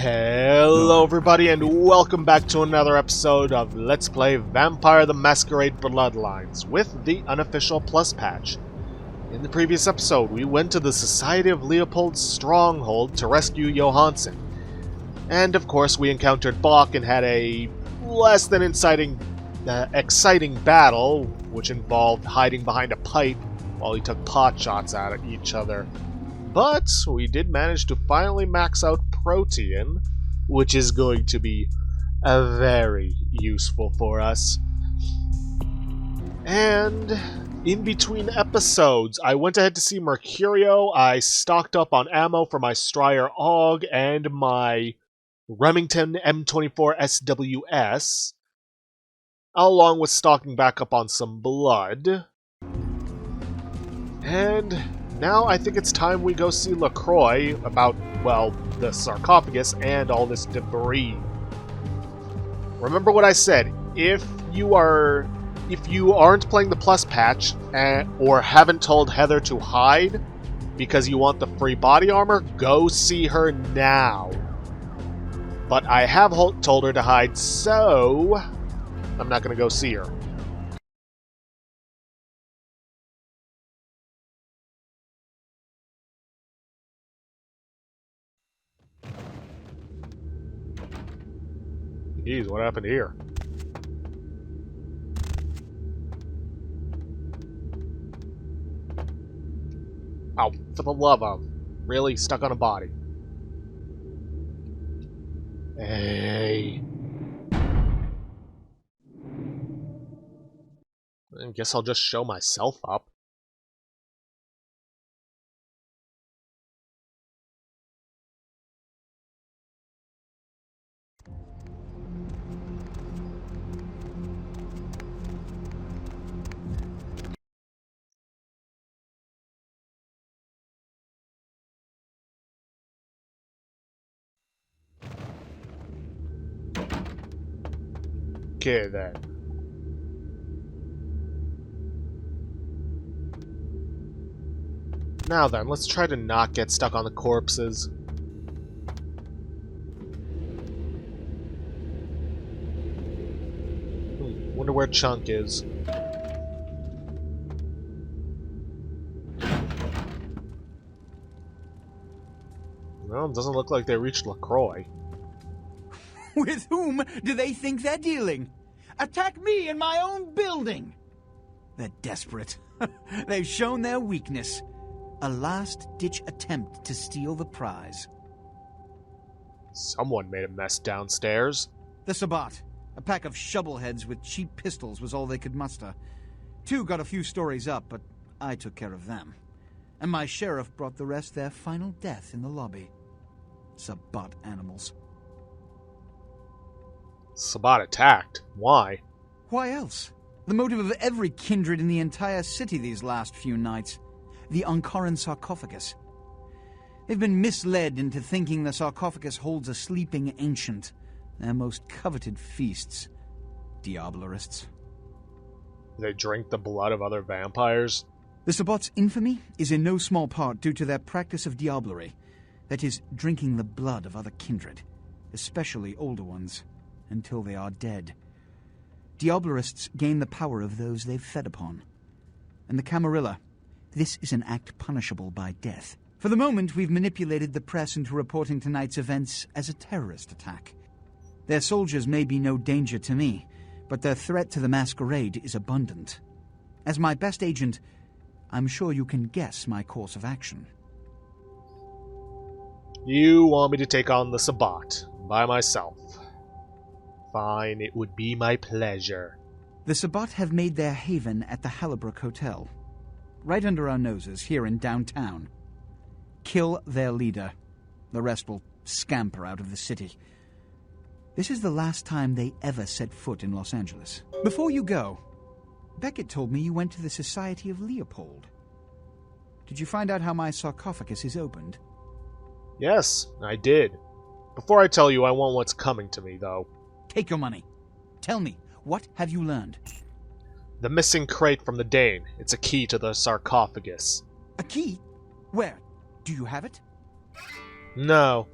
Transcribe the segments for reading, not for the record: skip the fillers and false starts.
Hello everybody and welcome back to another episode of Let's Play Vampire the Masquerade Bloodlines with the unofficial plus patch. In the previous episode, we went to the Society of Leopold's stronghold to rescue Johansson. And of course we encountered Bach and had a less than exciting battle, which involved hiding behind a pipe while he took pot shots at each other. But we did manage to finally max out Protean, which is going to be very useful for us. And in between episodes, I went ahead to see Mercurio, I stocked up on ammo for my Stryer AUG and my Remington M24 SWS, along with stocking back up on some blood. And now I think it's time we go see LaCroix about, well, the sarcophagus and all this debris. Remember what I said, if you aren't playing the plus patch or haven't told Heather to hide because you want the free body armor, go see her now. But I have told her to hide, so I'm not going to go see her. Jeez, what happened here? Oh, for the love of... Really? Stuck on a body. Hey. I guess I'll just show myself up. Okay, then. Now then, let's try to not get stuck on the corpses. Wonder where Chunk is. Well, it doesn't look like they reached LaCroix. With whom do they think they're dealing? Attack me in my own building! They're desperate. They've shown their weakness. A last-ditch attempt to steal the prize. Someone made a mess downstairs. The Sabbat. A pack of shovelheads with cheap pistols was all they could muster. Two got a few stories up, but I took care of them. And my sheriff brought the rest their final death in the lobby. Sabbat animals. Sabbat attacked. Why? Why else? The motive of every kindred in the entire city these last few nights. The Ankaran sarcophagus. They've been misled into thinking the sarcophagus holds a sleeping ancient. Their most coveted feasts. Diablerists. They drink the blood of other vampires? The Sabbat's infamy is in no small part due to their practice of diablerie. That is, drinking the blood of other kindred. Especially older ones. Until they are dead. Diablerists gain the power of those they've fed upon. And the Camarilla, this is an act punishable by death. For the moment, we've manipulated the press into reporting tonight's events as a terrorist attack. Their soldiers may be no danger to me, but their threat to the Masquerade is abundant. As my best agent, I'm sure you can guess my course of action. You want me to take on the Sabbat by myself. Fine, it would be my pleasure. The Sabbat have made their haven at the Hallibrook Hotel. Right under our noses, here in downtown. Kill their leader. The rest will scamper out of the city. This is the last time they ever set foot in Los Angeles. Before you go, Beckett told me you went to the Society of Leopold. Did you find out how my sarcophagus is opened? Yes, I did. Before I tell you, I want what's coming to me, though. Take your money. Tell me, what have you learned? The missing crate from the Dane. It's a key to the sarcophagus. A key? Where? Do you have it? No.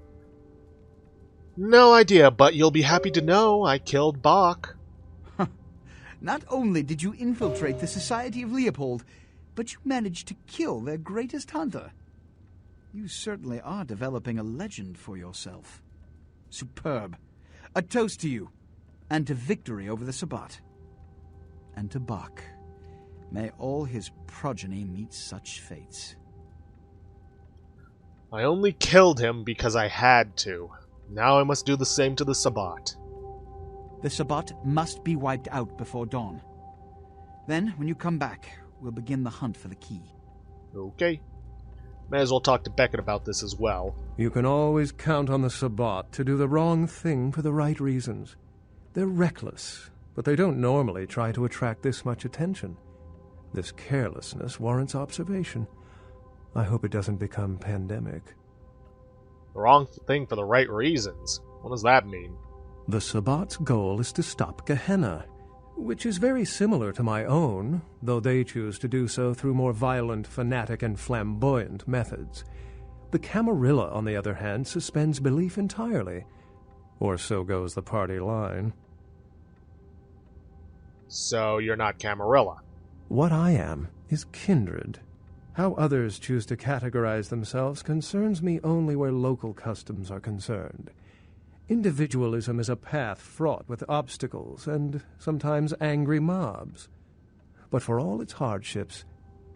No idea, but you'll be happy to know I killed Bach. Not only did you infiltrate the Society of Leopold, but you managed to kill their greatest hunter. You certainly are developing a legend for yourself. Superb. A toast to you, and to victory over the Sabbat. And to Bach. May all his progeny meet such fates. I only killed him because I had to. Now I must do the same to the Sabbat. The Sabbat must be wiped out before dawn. Then, when you come back, we'll begin the hunt for the key. Okay. May as well talk to Beckett about this as well. You can always count on the Sabbat to do the wrong thing for the right reasons. They're reckless, but they don't normally try to attract this much attention. This carelessness warrants observation. I hope it doesn't become pandemic. The wrong thing for the right reasons? What does that mean? The Sabbat's goal is to stop Gehenna, which is very similar to my own, though they choose to do so through more violent, fanatic, and flamboyant methods. The Camarilla, on the other hand, suspends belief entirely. Or so goes the party line. So you're not Camarilla? What I am is kindred. How others choose to categorize themselves concerns me only where local customs are concerned. Individualism is a path fraught with obstacles and sometimes angry mobs. But for all its hardships,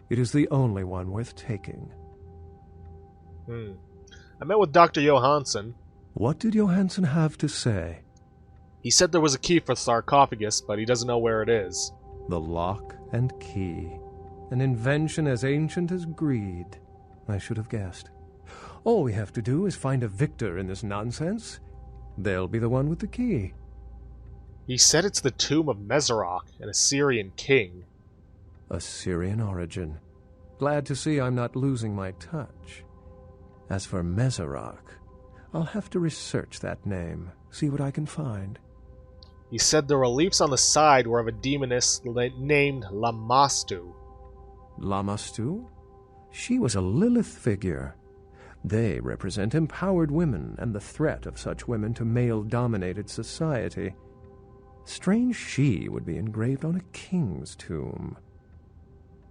it is the only one worth taking. I met with Dr. Johansson. What did Johansson have to say? He said there was a key for the sarcophagus, but he doesn't know where it is. The lock and key. An invention as ancient as greed. I should have guessed. All we have to do is find a victor in this nonsense. They'll be the one with the key. He said it's the tomb of Mesarok, an Assyrian king. Assyrian origin. Glad to see I'm not losing my touch. As for Mesarok, I'll have to research that name, see what I can find. He said the reliefs on the side were of a demoness named Lamastu. Lamastu? She was a Lilith figure. They represent empowered women and the threat of such women to male-dominated society. Strange she would be engraved on a king's tomb.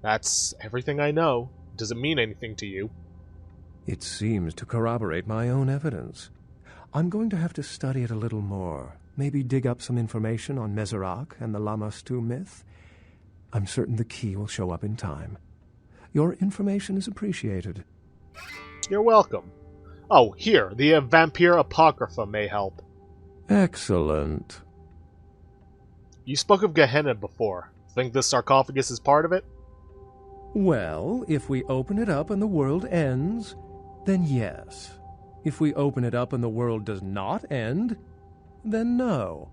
That's everything I know. Does it mean anything to you? It seems to corroborate my own evidence. I'm going to have to study it a little more, maybe dig up some information on Mesarok and the Lamastu myth. I'm certain the key will show up in time. Your information is appreciated. You're welcome. Oh, here, the Vampire Apocrypha may help. Excellent. You spoke of Gehenna before. Think this sarcophagus is part of it? Well, if we open it up and the world ends, then yes. If we open it up and the world does not end, then no.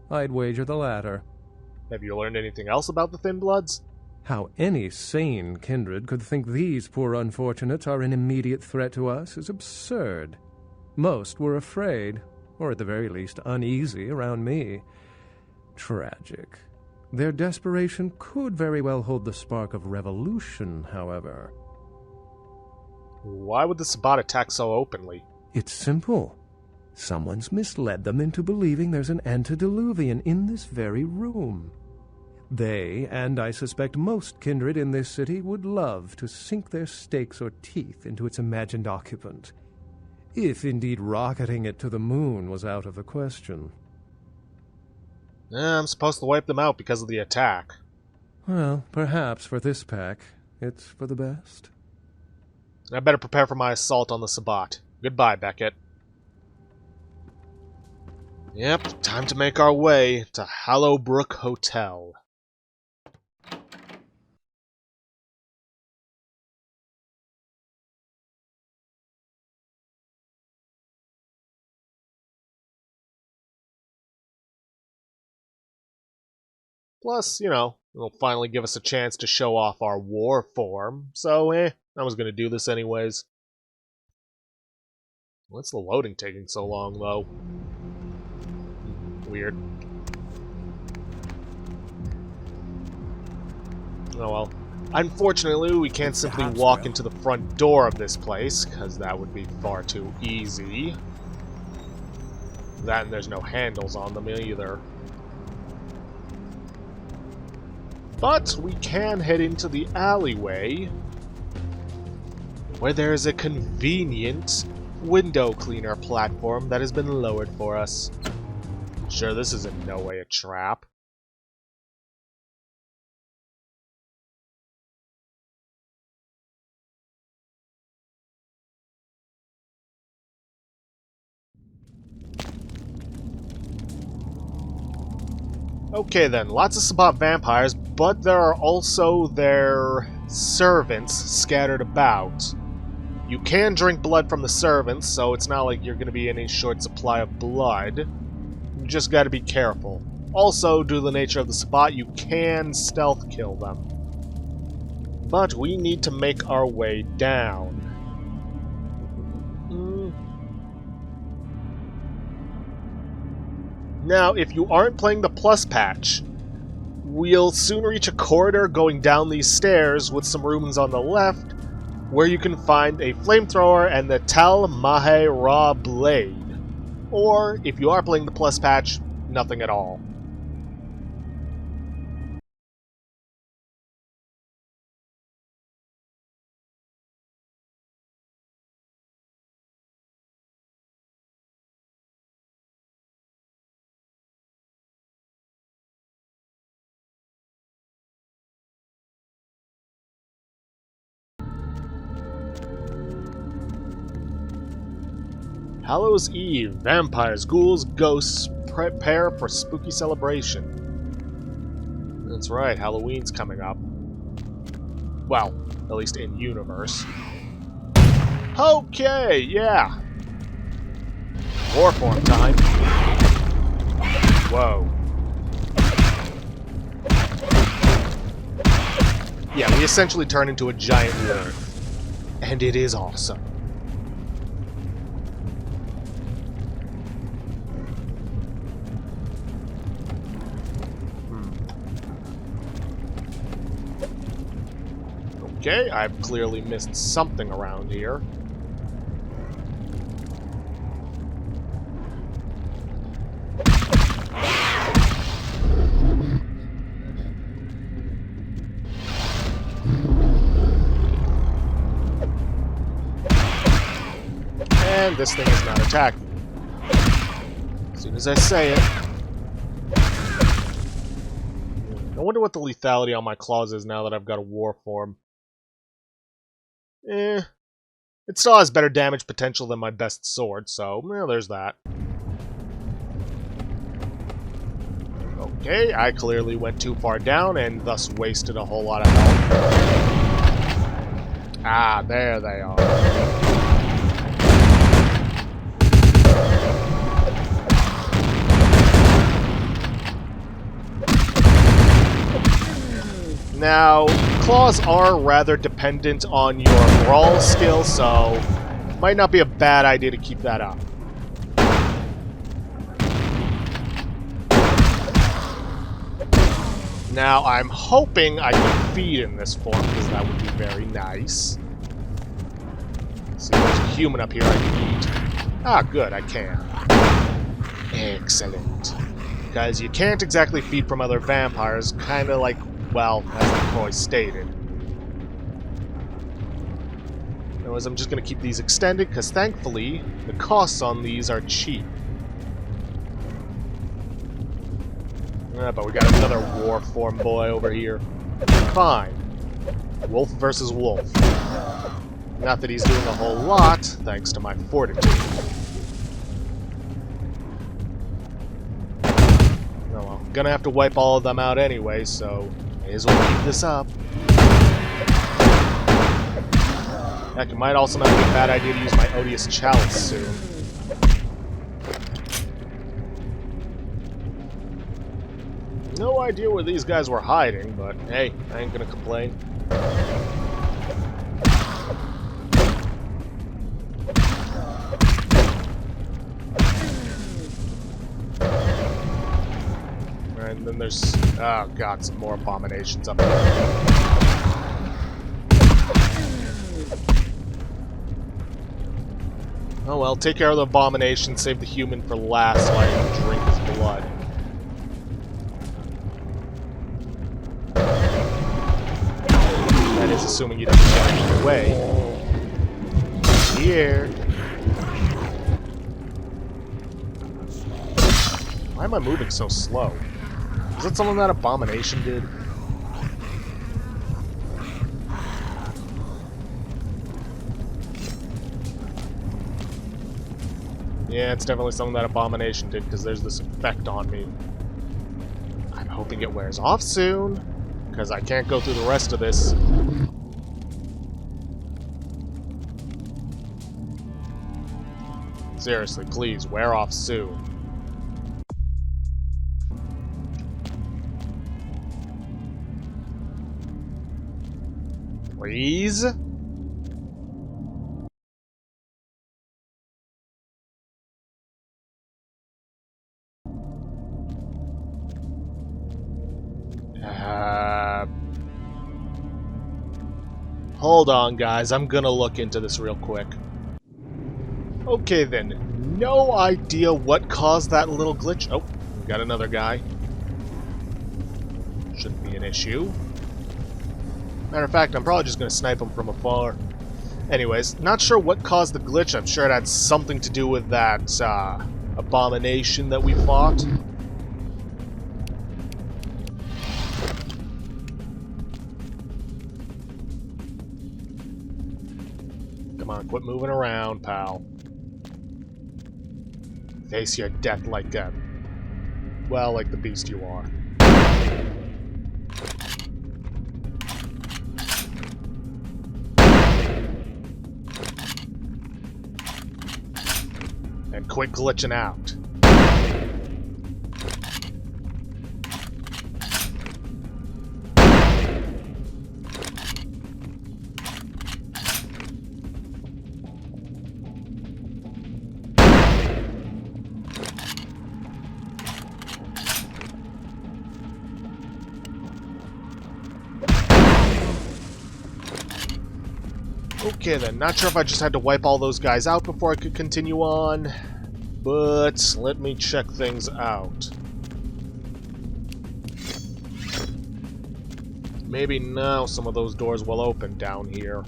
I'd wager the latter. Have you learned anything else about the Thin Bloods? How any sane kindred could think these poor unfortunates are an immediate threat to us is absurd. Most were afraid, or at the very least uneasy, around me. Tragic. Their desperation could very well hold the spark of revolution, however. Why would the Sabbat attack so openly? It's simple. Someone's misled them into believing there's an antediluvian in this very room. They, and I suspect most kindred in this city, would love to sink their stakes or teeth into its imagined occupant, if indeed rocketing it to the moon was out of the question. I'm supposed to wipe them out because of the attack. Well, perhaps for this pack, it's for the best. I better prepare for my assault on the Sabbat. Goodbye, Beckett. Yep, time to make our way to Hallowbrook Hotel. Plus, it'll finally give us a chance to show off our war form, so I was gonna do this anyways. What's the loading taking so long, though? Weird. Oh well. Unfortunately, we can't simply walk into the front door of this place, because that would be far too easy. That and there's no handles on them either. But we can head into the alleyway, where there is a convenient window cleaner platform that has been lowered for us. Sure, this is in no way a trap. Okay then, lots of Sabbat vampires, but there are also their servants scattered about. You can drink blood from the servants, so it's not like you're going to be in a short supply of blood. You just got to be careful. Also, due to the nature of the Sabbat, you can stealth kill them. But we need to make our way down. Now, if you aren't playing the plus patch, we'll soon reach a corridor going down these stairs with some rooms on the left, where you can find a flamethrower and the Tal Mahe Ra blade. Or, if you are playing the plus patch, nothing at all. Hallows Eve. Vampires, ghouls, ghosts, prepare for spooky celebration. That's right, Halloween's coming up. Well, at least in universe. Okay, yeah. Warform time. Whoa. Yeah, we essentially turn into a giant wolf. And it is awesome. Okay, I've clearly missed something around here. And this thing is not attacking. As soon as I say it. I wonder what the lethality on my claws is now that I've got a war form. It still has better damage potential than my best sword, so, well, there's that. Okay, I clearly went too far down and thus wasted a whole lot of health. Ah, there they are. Now, claws are rather dependent on your brawl skill, so might not be a bad idea to keep that up. Now, I'm hoping I can feed in this form, because that would be very nice. See, there's a human up here I can eat. Ah, good, I can. Excellent. Because you can't exactly feed from other vampires, kind of like, well, as the Croy stated. Anyways, I'm just going to keep these extended, because thankfully, the costs on these are cheap. But we got another war form boy over here. Fine. Wolf versus wolf. Not that he's doing a whole lot, thanks to my fortitude. Oh well, gonna have to wipe all of them out anyway, so may as well keep this up. Heck, it might also not be a bad idea to use my Odious Chalice soon. No idea where these guys were hiding, but hey, I ain't gonna complain. And then there's, oh god, some more abominations up there. Oh well, take care of the abomination, save the human for last so I can drink his blood. That is assuming you didn't get any way. Here. Why am I moving so slow? Is that something that abomination did? Yeah, it's definitely something that abomination did, because there's this effect on me. I'm hoping it wears off soon, because I can't go through the rest of this. Seriously, please, wear off soon. Please? Hold on, guys. I'm gonna look into this real quick. Okay, then. No idea what caused that little glitch. Oh, we got another guy. Shouldn't be an issue. Matter of fact, I'm probably just gonna snipe him from afar. Anyways, not sure what caused the glitch. I'm sure it had something to do with that, abomination that we fought. Come on, quit moving around, pal. Face your death like a... well, like the beast you are. And quit glitching out. Okay then, not sure if I just had to wipe all those guys out before I could continue on, but let me check things out. Maybe now some of those doors will open down here.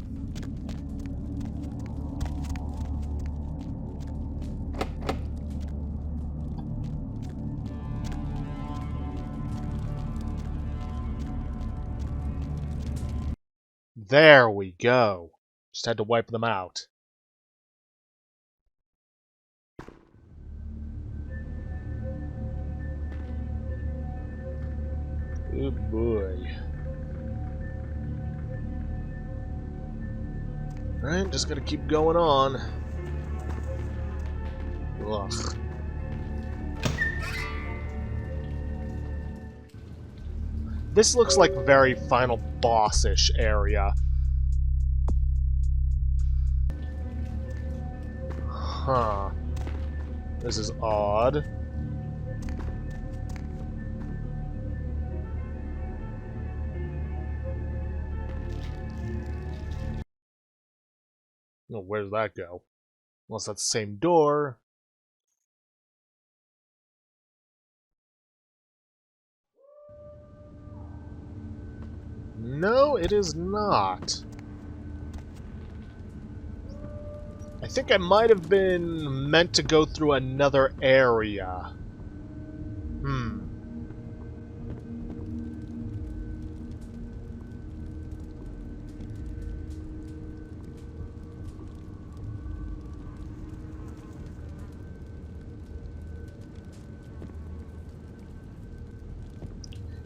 There we go. Just had to wipe them out. Good boy. Alright, just gotta keep going on. Ugh. This looks like very final boss-ish area. Huh. This is odd. Oh, where's that go? Unless that's the same door. No, it is not. I think I might have been meant to go through another area.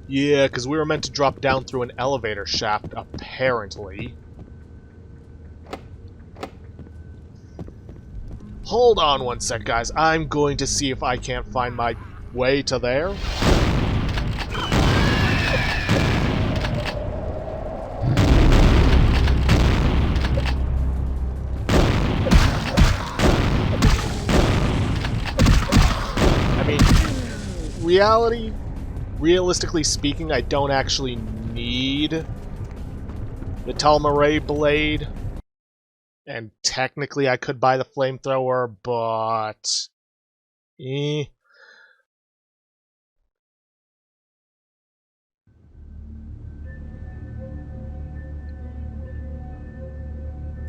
Yeah, because we were meant to drop down through an elevator shaft, apparently. Hold on one sec, guys. I'm going to see if I can't find my way to there. I mean, realistically speaking, I don't actually need the Tal'Marai blade. And technically I could buy the flamethrower, but...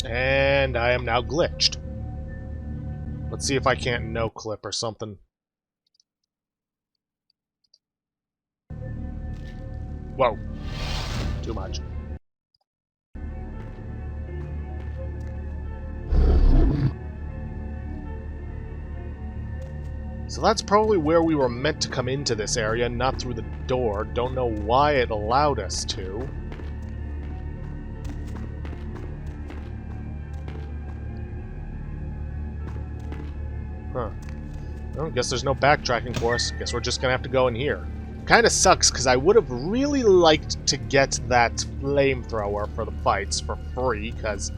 And I am now glitched. Let's see if I can't no-clip or something. Whoa. Too much. So that's probably where we were meant to come into this area, not through the door. Don't know why it allowed us to. Huh. Well, guess there's no backtracking for us. Guess we're just gonna have to go in here. Kinda sucks, because I would have really liked to get that flamethrower for the fights for free, because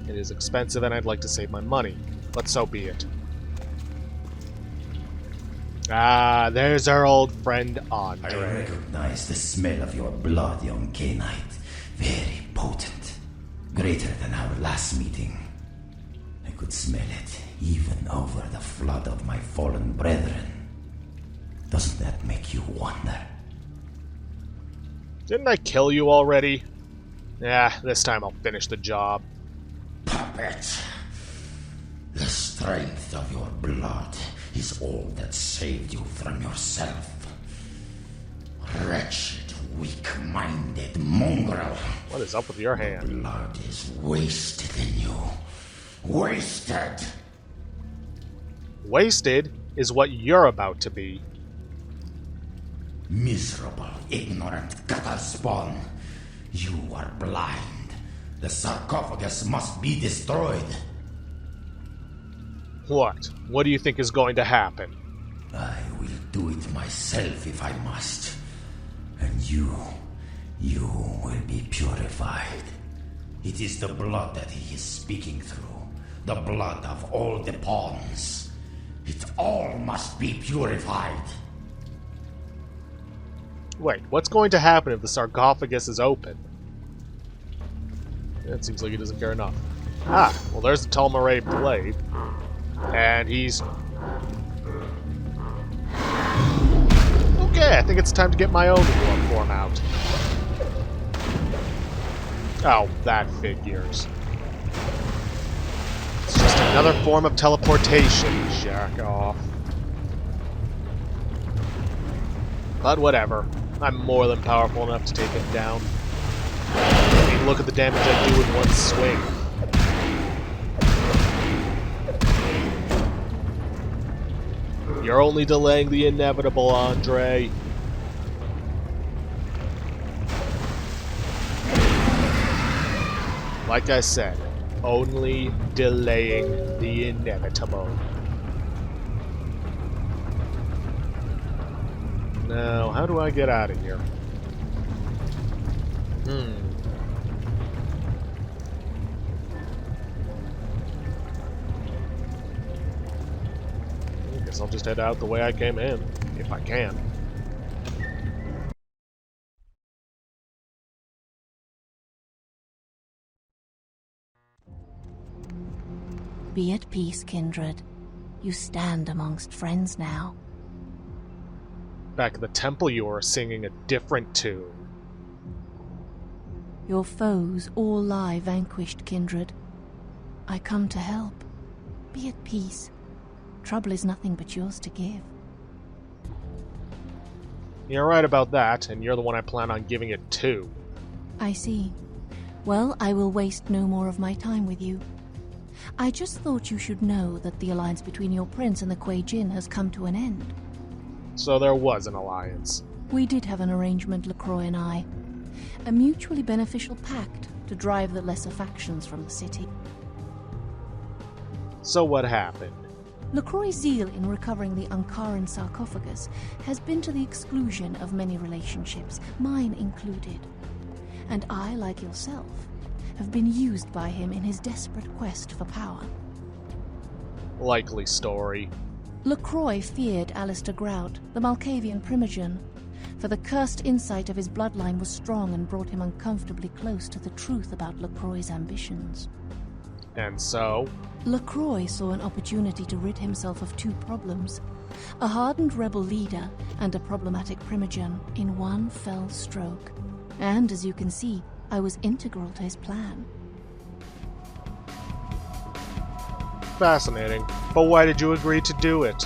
it is expensive and I'd like to save my money. But so be it. Ah, there's our old friend Andre. I recognize the smell of your blood, young Cainite. Very potent. Greater than our last meeting. I could smell it, even over the flood of my fallen brethren. Doesn't that make you wonder? Didn't I kill you already? Yeah, this time I'll finish the job. Puppet! The strength of your blood is all that saved you from yourself. Wretched, weak-minded mongrel. What is up with your hand? Blood is wasted in you. Wasted! Wasted is what you're about to be. Miserable, ignorant gutter spawn. You are blind. The sarcophagus must be destroyed. What? What do you think is going to happen? I will do it myself if I must. And you will be purified. It is the blood that he is speaking through. The blood of all the pawns. It all must be purified. Wait, what's going to happen if the sarcophagus is open? It seems like he doesn't care enough. Ah, well there's the Tal'Marei blade. And he's... Okay, I think it's time to get my own form out. Oh, that figures. It's just another form of teleportation, jack off. But whatever. I'm more than powerful enough to take him down. I mean, look at the damage I do in one swing. You're only delaying the inevitable, Andre. Like I said, only delaying the inevitable. Now, how do I get out of here? I guess I'll just head out the way I came in, if I can. Be at peace, kindred. You stand amongst friends now. Back at the temple you were singing a different tune. Your foes all lie vanquished, kindred. I come to help. Be at peace. Trouble is nothing but yours to give. You're right about that, and you're the one I plan on giving it to. I see. Well, I will waste no more of my time with you. I just thought you should know that the alliance between your prince and the Kuei Jin has come to an end. So there was an alliance. We did have an arrangement, LaCroix and I. A mutually beneficial pact to drive the lesser factions from the city. So what happened? LaCroix's zeal in recovering the Ankaran sarcophagus has been to the exclusion of many relationships, mine included. And I, like yourself, have been used by him in his desperate quest for power. Likely story. LaCroix feared Alistair Grout, the Malkavian primogen, for the cursed insight of his bloodline was strong and brought him uncomfortably close to the truth about LaCroix's ambitions. And so? LaCroix saw an opportunity to rid himself of two problems. A hardened rebel leader and a problematic primogen in one fell stroke. And as you can see, I was integral to his plan. Fascinating. But why did you agree to do it?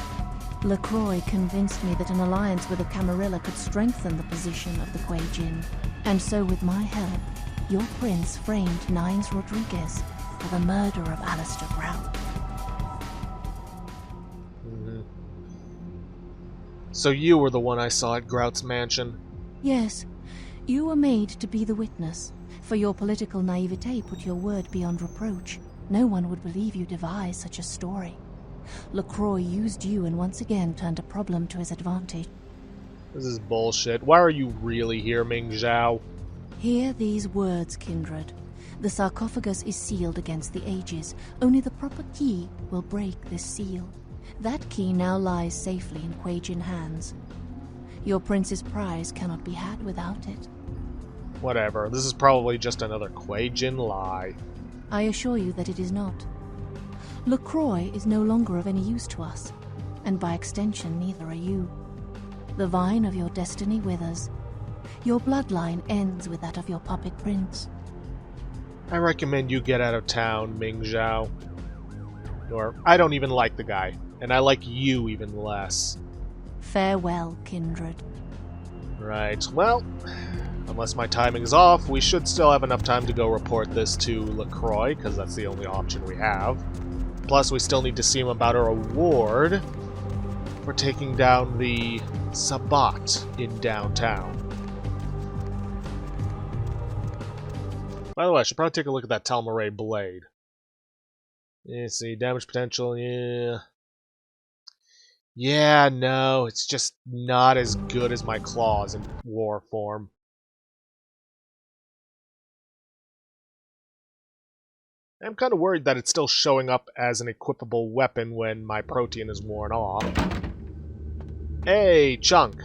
LaCroix convinced me that an alliance with the Camarilla could strengthen the position of the Kuei Jin. And so with my help, your prince framed Nines Rodriguez for the murder of Alistair Grout. So you were the one I saw at Grout's mansion? Yes, you were made to be the witness. For your political naivete put your word beyond reproach. No one would believe you devised such a story. LaCroix used you and once again turned a problem to his advantage. This is bullshit. Why are you really here, Ming Zhao? Hear these words, kindred. The sarcophagus is sealed against the ages. Only the proper key will break this seal. That key now lies safely in Kuei Jin hands. Your prince's prize cannot be had without it. Whatever. This is probably just another Kuei Jin lie. I assure you that it is not. LaCroix is no longer of any use to us, and by extension neither are you. The vine of your destiny withers. Your bloodline ends with that of your puppet prince. I recommend you get out of town, Ming Zhao. Or, I don't even like the guy, and I like you even less. Farewell, kindred. Right, well, unless my timing is off, we should still have enough time to go report this to LaCroix, because that's the only option we have. Plus, we still need to see him about our award for taking down the Sabbat in downtown. By the way, I should probably take a look at that Tal'Marai blade. Let's see, damage potential, yeah. Yeah, no, it's just not as good as my claws in war form. I'm kind of worried that it's still showing up as an equipable weapon when my protein is worn off. Hey, Chunk.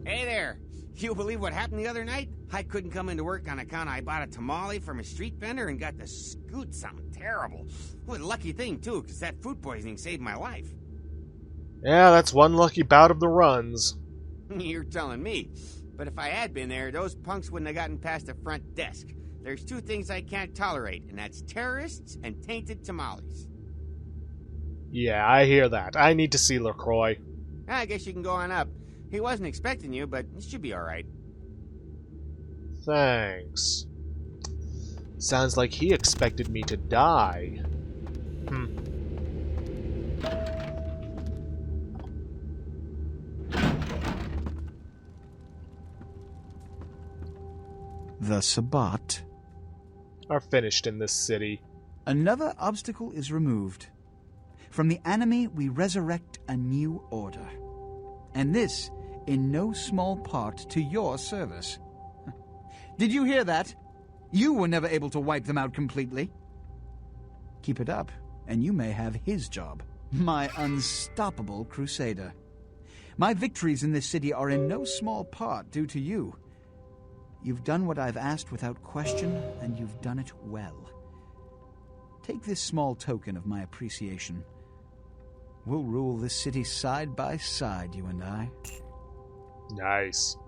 Hey there! You believe what happened the other night? I couldn't come into work on account I bought a tamale from a street vendor and got to scoot something terrible. What a lucky thing, too, because that food poisoning saved my life. Yeah, that's one lucky bout of the runs. You're telling me. But if I had been there, those punks wouldn't have gotten past the front desk. There's two things I can't tolerate, and that's terrorists and tainted tamales. Yeah, I hear that. I need to see LaCroix. I guess you can go on up. He wasn't expecting you, but it should be alright. Thanks. Sounds like he expected me to die. The Sabbat. Are finished in this city. Another obstacle is removed. From the enemy, we resurrect a new order. And this, in no small part, to your service. Did you hear that? You were never able to wipe them out completely. Keep it up, and you may have his job. My unstoppable crusader. My victories in this city are in no small part due to you. You've done what I've asked without question, and you've done it well. Take this small token of my appreciation. We'll rule this city side by side, you and I. Nice.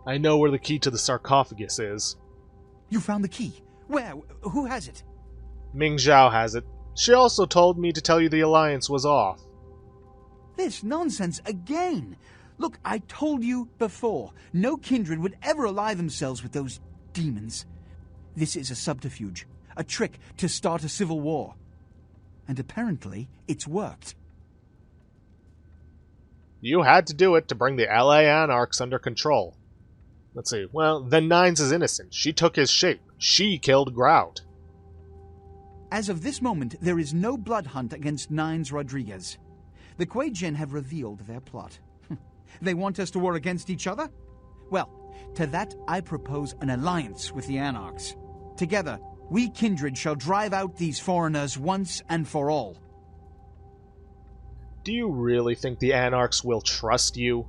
I know where the key to the sarcophagus is. You found the key. Where? Who has it? Ming Zhao has it. She also told me to tell you the alliance was off. This nonsense again! Look, I told you before, no kindred would ever ally themselves with those demons. This is a subterfuge, a trick to start a civil war. And apparently, it's worked. You had to do it to bring the LA Anarchs under control. Let's see, well, then Nines is innocent. She took his shape. She killed Grout. As of this moment, there is no blood hunt against Nines Rodriguez. The Kuei Jin have revealed their plot. They want us to war against each other? Well, to that I propose an alliance with the Anarchs. Together, we kindred shall drive out these foreigners once and for all. Do you really think the Anarchs will trust you?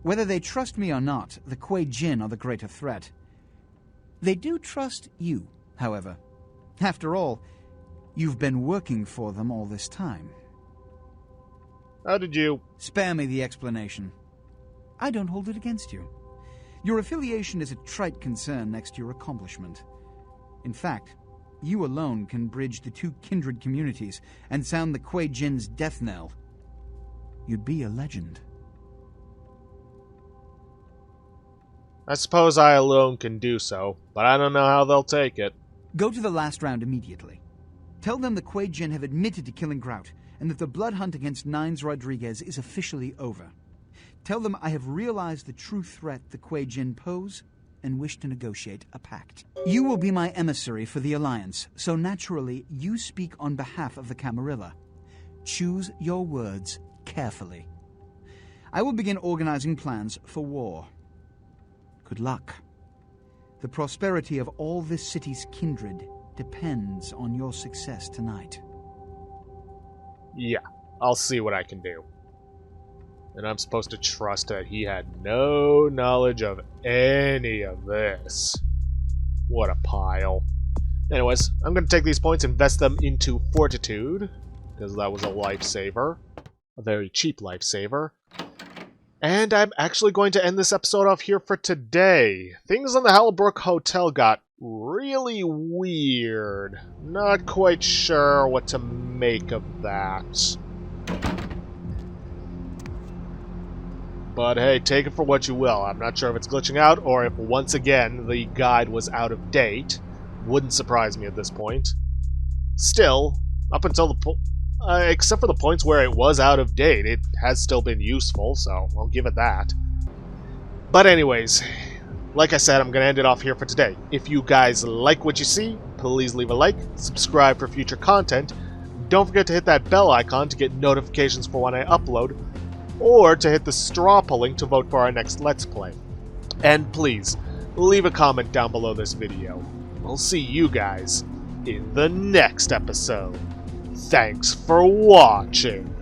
Whether they trust me or not, the Kuei Jin are the greater threat. They do trust you, however. After all, You've been working for them all this time. How did you... Spare me the explanation. I don't hold it against you. Your affiliation is a trite concern next to your accomplishment. In fact, you alone can bridge the two kindred communities and sound the Kuei Jin's death knell. You'd be a legend. I suppose I alone can do so, but I don't know how they'll take it. Go to the last round immediately. Tell them the Kuei Jin have admitted to killing Grout, and that the blood hunt against Nines Rodriguez is officially over. Tell them I have realized the true threat the Kuei Jin pose and wish to negotiate a pact. You will be my emissary for the Alliance, so naturally you speak on behalf of the Camarilla. Choose your words carefully. I will begin organizing plans for war. Good luck. The prosperity of all this city's kindred depends on your success tonight. Yeah, I'll see what I can do. And I'm supposed to trust that he had no knowledge of any of this. What a pile. Anyways, I'm going to take these points, invest them into Fortitude, because that was a lifesaver. A very cheap lifesaver. And I'm actually going to end this episode off here for today. Things in the Hellbrook Hotel got really weird. Not quite sure what to make of that. But hey, take it for what you will. I'm not sure if it's glitching out or if once again the guide was out of date. Wouldn't surprise me at this point. Still, up until the except for the points where it was out of date, it has still been useful, so I'll give it that. But anyways, like I said, I'm going to end it off here for today. If you guys like what you see, please leave a like, subscribe for future content. Don't forget to hit that bell icon to get notifications for when I upload, or to hit the straw polling to vote for our next Let's Play. And please, leave a comment down below this video. I'll see you guys in the next episode. Thanks for watching.